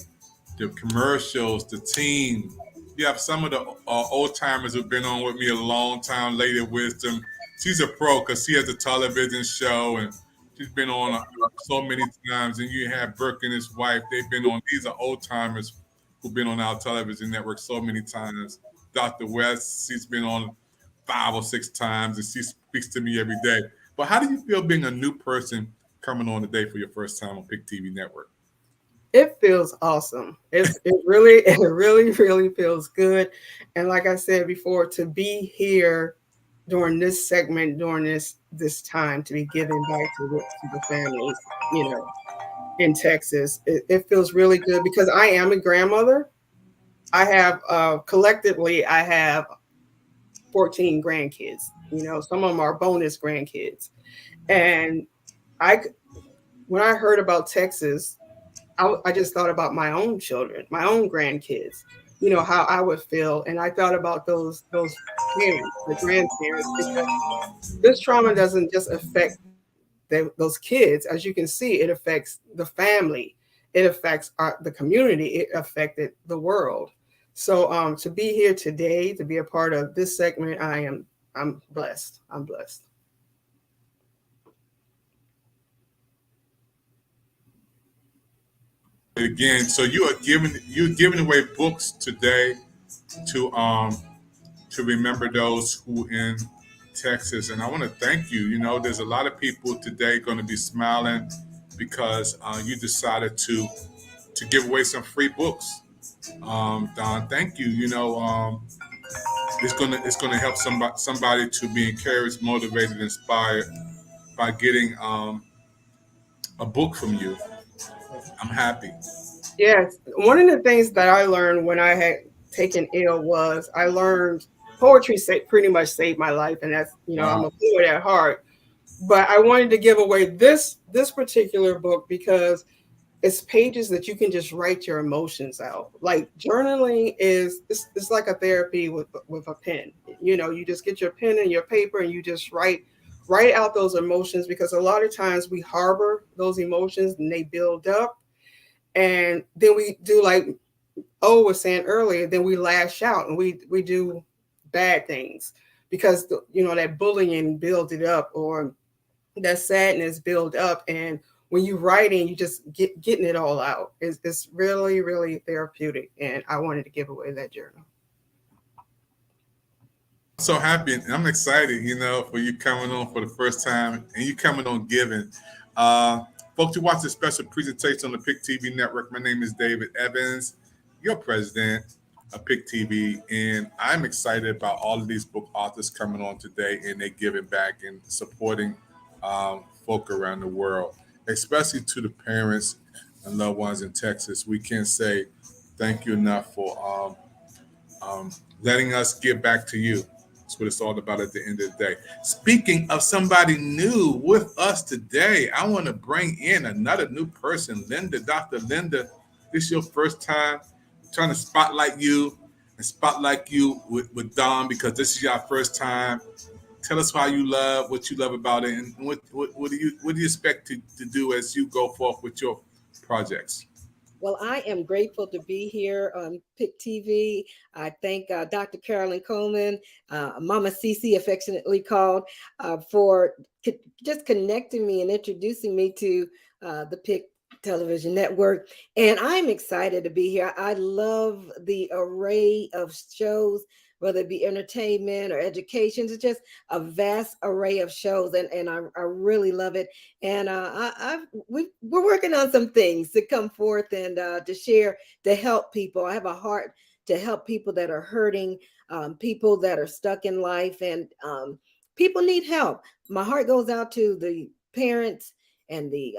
the commercials, the team? You have some of the old timers who've been on with me a long time, Lady Wisdom. She's a pro because she has a television show and she's been on so many times. And you have Burke and his wife. They've been on. These are old timers who've been on our television network so many times. Dr. West, she's been on 5 or 6 times and she speaks to me every day. But how do you feel being a new person coming on today for your first time on PIC TV Network? It feels awesome. It really feels good. And like I said before, to be here during this segment, during this time, to be giving back to the families, you know, in Texas, it feels really good, because I am a grandmother. I have collectively, I have 14 grandkids. You know, some of them are bonus grandkids. And when I heard about Texas, I just thought about my own children, my own grandkids, you know, how I would feel. And I thought about those parents, the grandparents, because this trauma doesn't just affect those kids. As you can see, it affects the family. It affects the community. It affected the world. So to be here today, to be a part of this segment, I'm blessed. I'm blessed. Again, so you're giving away books today to remember those who in Texas, and I want to thank you. You know, there's a lot of people today going to be smiling because you decided to give away some free books. Don, thank you. You know, it's gonna help somebody to be encouraged, motivated, inspired by getting a book from you. I'm happy. Yes, one of the things that I learned when I had taken ill was I learned poetry pretty much saved my life, and that's I'm a poet at heart. But I wanted to give away this particular book because it's pages that you can just write your emotions out. Like journaling it's like a therapy with a pen. You just get your pen and your paper and you just write out those emotions, because a lot of times we harbor those emotions and they build up. And then we do, like O was saying earlier, then we lash out and we do bad things because that bullying builds it up, or that sadness build up. And when you're writing, you just getting it all out. It's really, really therapeutic. And I wanted to give away that journal. So happy, and I'm excited, for you coming on for the first time and you coming on giving. Folks, you watch this special presentation on the PIC TV Network. My name is David Evans, your president of PIC TV, and I'm excited about all of these book authors coming on today and they giving back and supporting folk around the world, especially to the parents and loved ones in Texas. We can't say thank you enough for letting us give back to you. That's what it's all about at the end of the day. Speaking of somebody new with us today, I want to bring in another new person, Linda. Dr. Linda, this is your first time. I'm trying to spotlight you and spotlight you with Dawn, because this is your first time. Tell us what you love about it, and what do you expect to do as you go forth with your projects? Well, I am grateful to be here on PIC TV. I thank Dr. Carolyn Coleman, Mama Cece, affectionately called, for just connecting me and introducing me to the PIC Television Network. And I'm excited to be here. I love the array of shows, whether it be entertainment or education. It's just a vast array of shows, and I really love it. And we're working on some things to come forth and to share, to help people. I have a heart to help people that are hurting, people that are stuck in life, and people need help. My heart goes out to the parents and the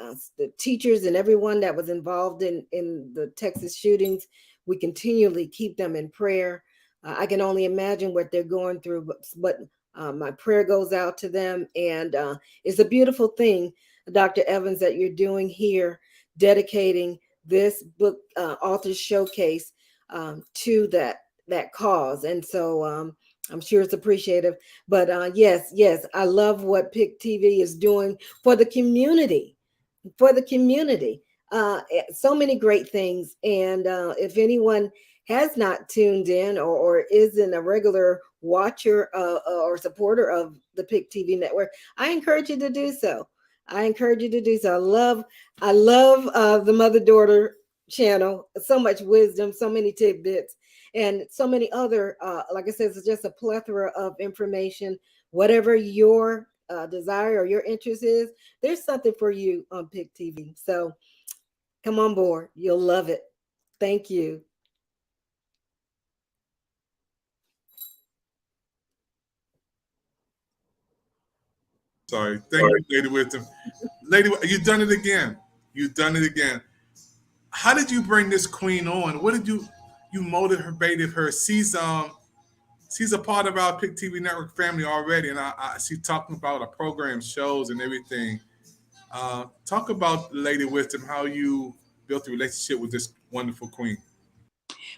teachers and everyone that was involved in the Texas shootings. We continually keep them in prayer. I can only imagine what they're going through, but my prayer goes out to them. And it's a beautiful thing, Dr. Evans, that you're doing here, dedicating this book author showcase to that cause. And so I'm sure it's appreciative. But yes, I love what PIC TV is doing for the community, so many great things. And if anyone has not tuned in or isn't a regular watcher or supporter of the PIC TV Network, I encourage you to do so. I love the mother-daughter channel. So much wisdom, so many tidbits, and so many other, like I said, it's just a plethora of information. Whatever your desire or your interest is, there's something for you on PIC TV. So come on board. You'll love it. Thank you. Sorry. Thank you, Lady Wisdom. Lady, you've done it again. How did you bring this queen on? What did you motivated her? She's a part of our PIC TV Network family already, and she's talking about our program, shows, and everything. Talk about Lady Wisdom, how you built a relationship with this wonderful queen.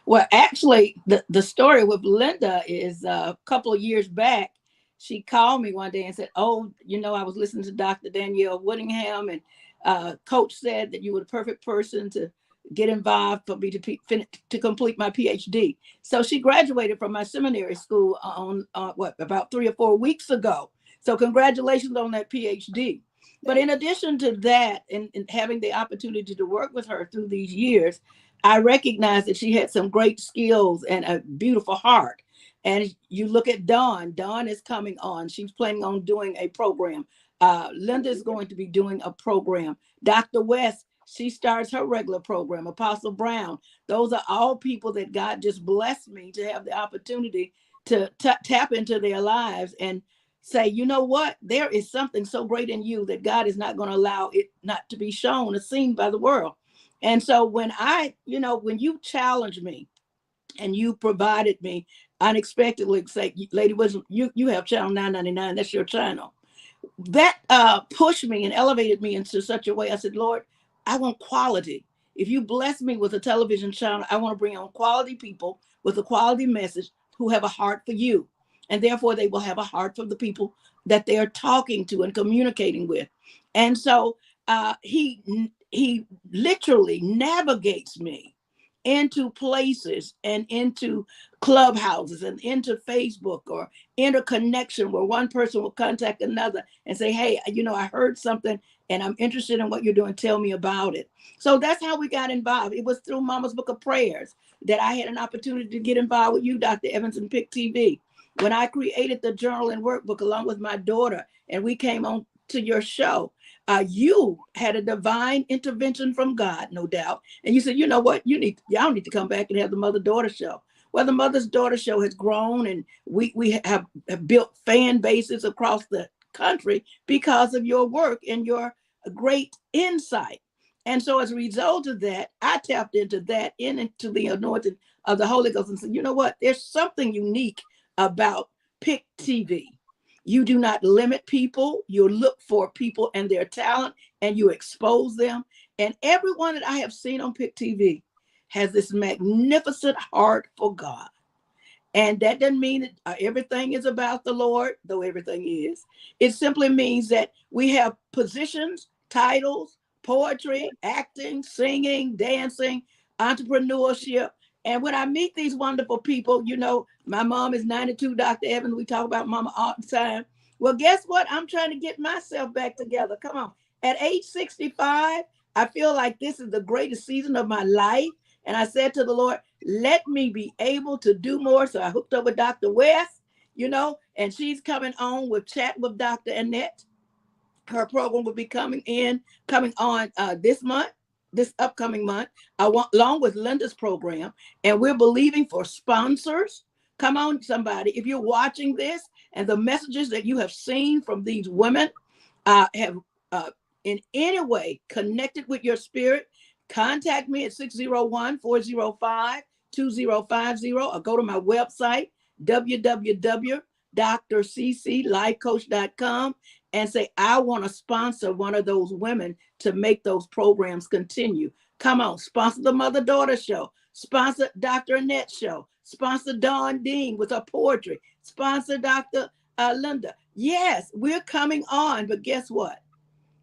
Well, actually, the story with Linda is a couple of years back. She called me one day and said, "Oh, I was listening to Dr. Danielle Woodingham, and Coach said that you were the perfect person to get involved for me to complete my PhD." So she graduated from my seminary school on about 3 or 4 weeks ago. So congratulations on that PhD. But in addition to that, and having the opportunity to work with her through these years, I recognized that she had some great skills and a beautiful heart. And you look at Dawn. Dawn is coming on. She's planning on doing a program. Linda is going to be doing a program. Dr. West, she starts her regular program. Apostle Brown. Those are all people that God just blessed me to have the opportunity to tap into their lives and say, you know what, there is something so great in you that God is not going to allow it not to be shown or seen by the world. And so when when you challenged me and you provided me unexpectedly, say, Lady Wisdom, you have channel 999, that's your channel. That pushed me and elevated me into such a way. I said, Lord, I want quality. If you bless me with a television channel, I want to bring on quality people with a quality message who have a heart for you. And therefore, they will have a heart for the people that they are talking to and communicating with. And so he literally navigates me into places and into clubhouses and into Facebook or interconnection where one person will contact another and say, hey, I heard something and I'm interested in what you're doing. Tell me about it. So that's how we got involved. It was through Mama's Book of Prayers that I had an opportunity to get involved with you, Dr. Evans, and Pic TV. When I created the journal and workbook along with my daughter and we came on to your show, you had a divine intervention from God, no doubt. And you said, you know what, y'all need to come back and have the mother-daughter show. Well, the mother's-daughter show has grown and we have built fan bases across the country because of your work and your great insight. And so as a result of that, I tapped into that, into the anointing of the Holy Ghost and said, you know what, there's something unique about Pic TV. You do not limit people. You look for people and their talent and you expose them. And everyone that I have seen on Pic TV has this magnificent heart for God. And that doesn't mean that everything is about the Lord, though everything is. It simply means that we have positions, titles, poetry, acting, singing, dancing, entrepreneurship. And when I meet these wonderful people, my mom is 92, Dr. Evans. We talk about Mama all the time. Well, guess what? I'm trying to get myself back together. Come on. At age 65, I feel like this is the greatest season of my life. And I said to the Lord, let me be able to do more. So I hooked up with Dr. West, and she's coming on with Chat with Dr. Annette. Her program will be coming on this upcoming month, along with Linda's program. And we're believing for sponsors. Come on, somebody. If you're watching this and the messages that you have seen from these women have in any way connected with your spirit, contact me at 601-405-2050 or go to my website, www.drcclifecoach.com, and say, I want to sponsor one of those women to make those programs continue. Come on, sponsor the Mother-Daughter Show, sponsor Dr. Annette's show, sponsor Dawn Dean with her poetry, sponsor Dr. Linda. Yes, we're coming on, but guess what?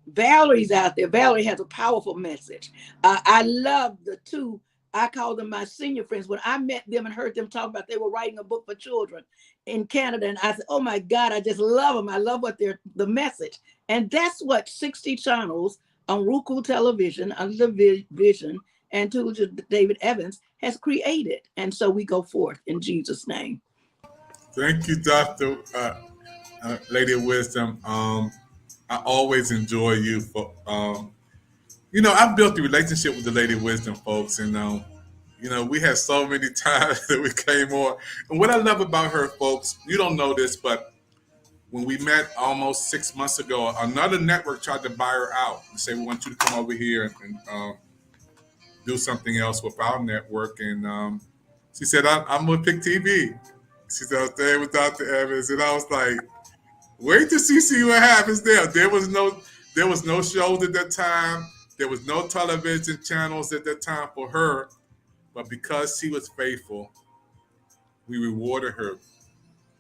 Valerie's out there. Valerie has a powerful message. I love the two, I call them my senior friends. When I met them and heard them talk about they were writing a book for children in Canada, and I said, oh my God, I just love them. I love what the message. And that's what 60 channels on Roku television under the vision and to David Evans has created. And so we go forth in Jesus' name. Thank you, Dr. Lady of Wisdom. I always enjoy you for, I've built a relationship with the Lady of Wisdom folks, and, we had so many times that we came on. And what I love about her, folks, you don't know this, but when we met almost 6 months ago, another network tried to buy her out and say, we want you to come over here and do something else with our network. And she said, I'm with Pic TV. She said, I was staying with Dr. Evans. And I was like, wait to see what happens there. There was no shows at that time. There was no television channels at that time for her. But because she was faithful, we rewarded her.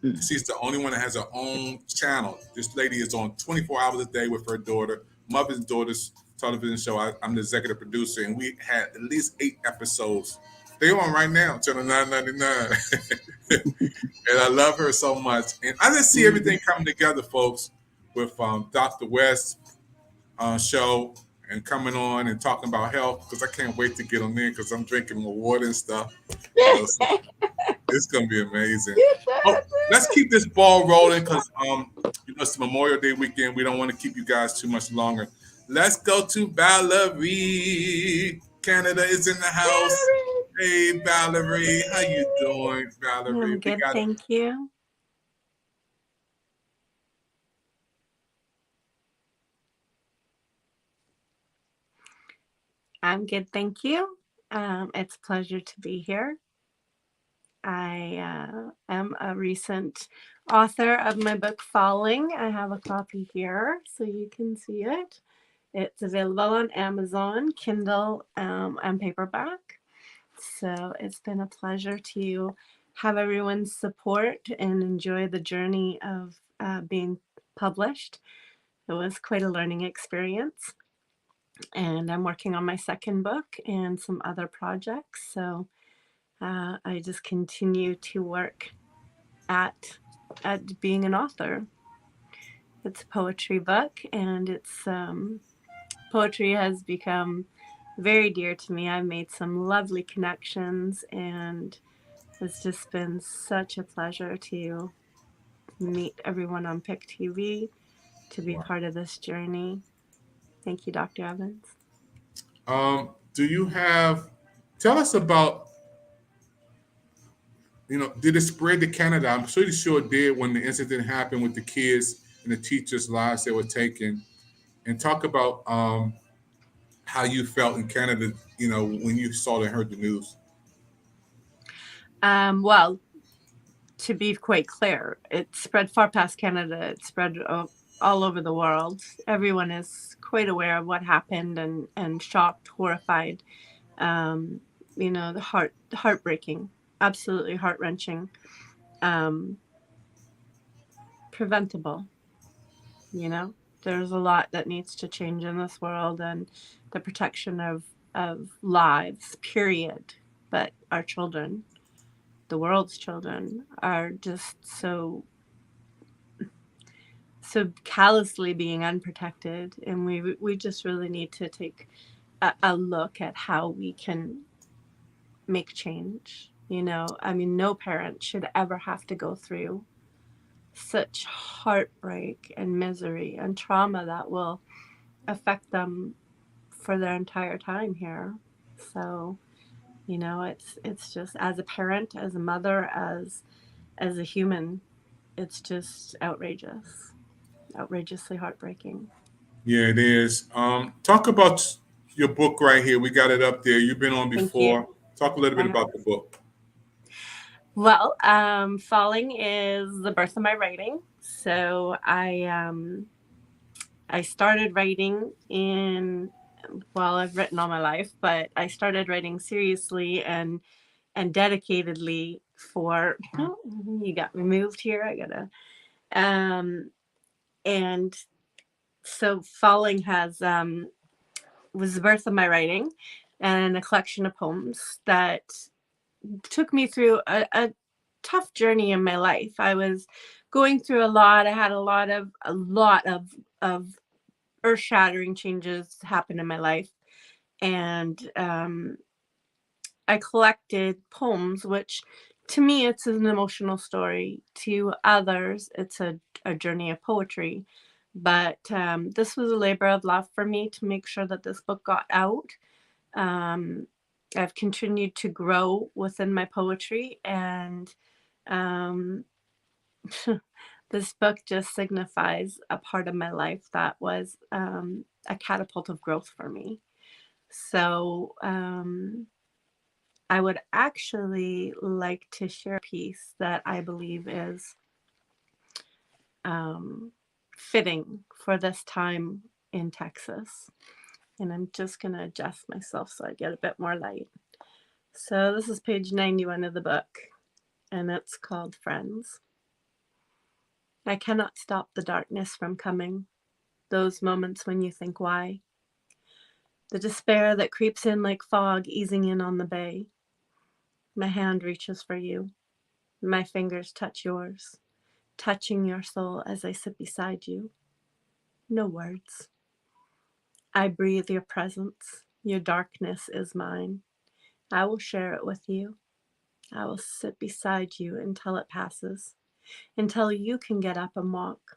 She's the only one that has her own channel. This lady is on 24 hours a day with her daughter, Mother's Daughter's television show. I'm the executive producer, and we had at least 8 episodes. They're on right now, channel 999. And I love her so much. And I just see everything coming together, folks, with Dr. West's show and coming on and talking about health, because I can't wait to get on there because I'm drinking more water and stuff. So it's going to be amazing. Oh, let's keep this ball rolling because it's Memorial Day weekend. We don't want to keep you guys too much longer. Let's go to Valerie. Canada is in the house. Hey, Valerie, how you doing, Valerie? I'm good, thank you. I'm good, thank you. It's a pleasure to be here. I am a recent author of my book, Falling. I have a copy here so you can see it. It's available on Amazon, Kindle, and paperback. So it's been a pleasure to have everyone's support and enjoy the journey of being published. It was quite a learning experience. And I'm working on my second book and some other projects. So I just continue to work at being an author. It's a poetry book, and it's poetry has become very dear to me. I've made some lovely connections, and it's just been such a pleasure to meet everyone on PIC TV, to be part of this journey. Thank you, Dr. Evans. Do you have? Tell us about. Did it spread to Canada? I'm pretty sure it did when the incident happened with the kids and the teachers' lives that were taken. And talk about how you felt in Canada, when you saw and heard the news. Well, to be quite clear, it spread far past Canada. It spread all over the world. Everyone is quite aware of what happened and shocked, horrified. The heartbreaking, absolutely heart-wrenching. Preventable. There's a lot that needs to change in this world, and the protection of lives, period. But our children, the world's children, are just so callously being unprotected, and we just really need to take a look at how we can make change. No parent should ever have to go through such heartbreak and misery and trauma that will affect them for their entire time here. So, it's just, as a parent, as a mother, as a human, it's just outrageously heartbreaking. Yeah, it is. Talk about your book right here. We got it up there. You've been on before. Talk a little bit about the book. Well, Falling is the birth of my writing. So I started writing I've written all my life, but I started writing seriously and dedicatedly you got me moved here. I gotta, and so Falling was the birth of my writing, and a collection of poems that took me through a tough journey in my life. I was going through a lot. I had a lot of earth-shattering changes happen in my life, and I collected poems, which to me it's an emotional story. To others, it's a journey of poetry. But this was a labor of love for me to make sure that this book got out. I've continued to grow within my poetry, and this book just signifies a part of my life that was a catapult of growth for me. So I would actually like to share a piece that I believe is fitting for this time in Texas. And I'm just going to adjust myself so I get a bit more light. So this is page 91 of the book, and it's called Friends. I cannot stop the darkness from coming, those moments when you think why. The despair that creeps in like fog easing in on the bay. My hand reaches for you. My fingers touch yours, touching your soul as I sit beside you. No words. I breathe your presence. Your darkness is mine. I will share it with you. I will sit beside you until it passes, until you can get up and walk.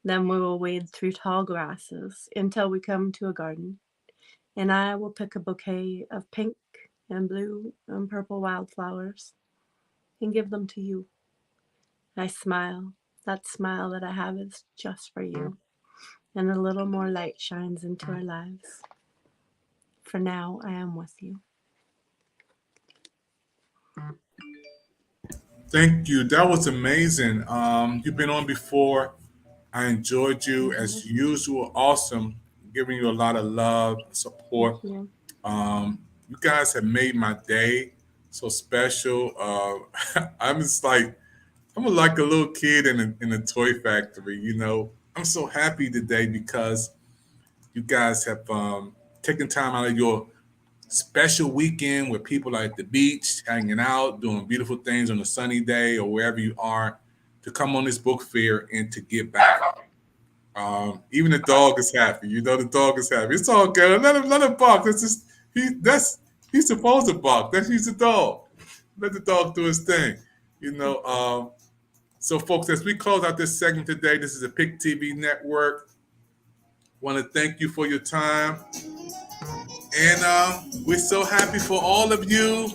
Then we will wade through tall grasses until we come to a garden, and I will pick a bouquet of pink, and blue and purple wildflowers and give them to you. I smile. That smile that I have is just for you. And a little more light shines into our lives. For now, I am with you. Thank you. That was amazing. You've been on before. I enjoyed you as usual. Awesome. Giving you a lot of love, support. Thank you. You guys have made my day so special. I'm just like, I'm like a little kid in a toy factory, you know. I'm so happy today because you guys have taken time out of your special weekend where people are at the beach, hanging out, doing beautiful things on a sunny day or wherever you are, to come on this book fair and to give back. Even the dog is happy. You know, the dog is happy. It's all good. Let him bark. He's supposed to bark. He's a dog. Let the dog do his thing. You know. So, folks, as we close out this segment today, this is the PIC TV Network. Want to thank you for your time. And we're so happy for all of you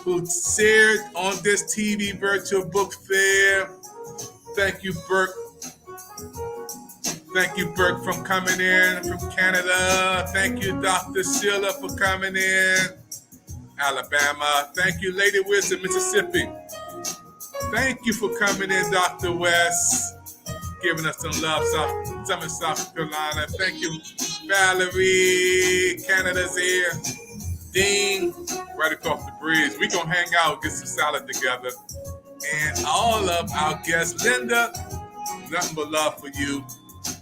who shared on this TV virtual book fair. Thank you, Burke. Thank you, Burke, from coming in from Canada. Thank you, Dr. Sheila, for coming in. Alabama. Thank you, Lady Wisdom, Mississippi. Thank you for coming in, Dr. West, giving us some love, some in South Carolina. Thank you, Valerie. Canada's here. Dean, right across the bridge. We're going to hang out, get some salad together. And all of our guests, Linda, nothing but love for you.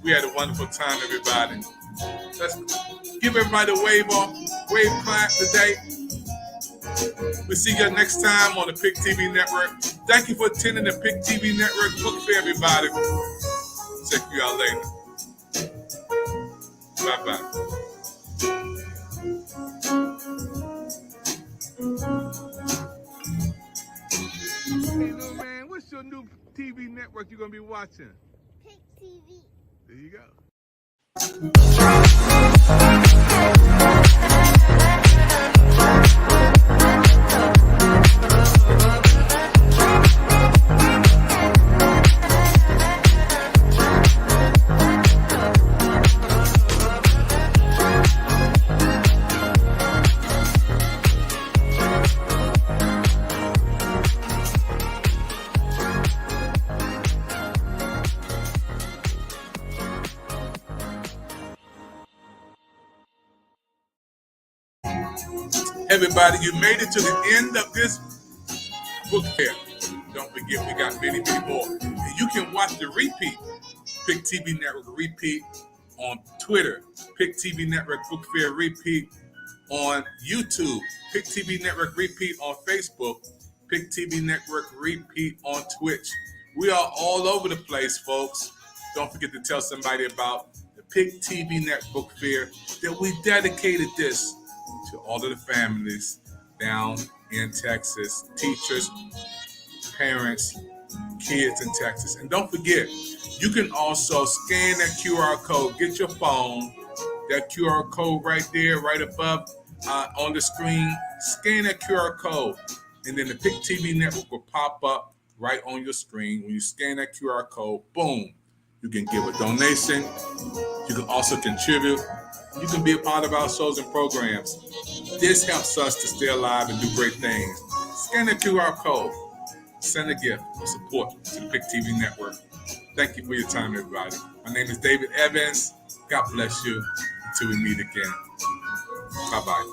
We had a wonderful time, everybody. Let's give everybody a wave clap today. We'll see you next time on the PIC TV Network. Thank you for attending the PIC TV Network Book Fair, everybody. Check you out later. Bye-bye. Hey, little man, what's your new TV network you're going to be watching? PIC TV. There you go. Everybody, you made it to the end of this book fair. Don't forget, we got many, many more. And you can watch the repeat, PIC TV Network repeat on Twitter, PIC TV Network Book Fair repeat on YouTube, PIC TV Network repeat on Facebook, PIC TV Network repeat on Twitch. We are all over the place, folks. Don't forget to tell somebody about the PIC TV Network Book Fair, that we dedicated this to all of the families down in Texas, teachers, parents, kids in Texas. And don't forget, you can also scan that QR code. Get your phone, that QR code right there, right above on the screen. Scan that QR code, and then the PIC TV Network will pop up right on your screen. When you scan that QR code, boom, you can give a donation. You can also contribute. You can be a part of our shows and programs. This helps us to stay alive and do great things. Scan the QR code. Send a gift of support to the PIC TV Network. Thank you for your time, everybody. My name is David Evans. God bless you. Until we meet again. Bye-bye.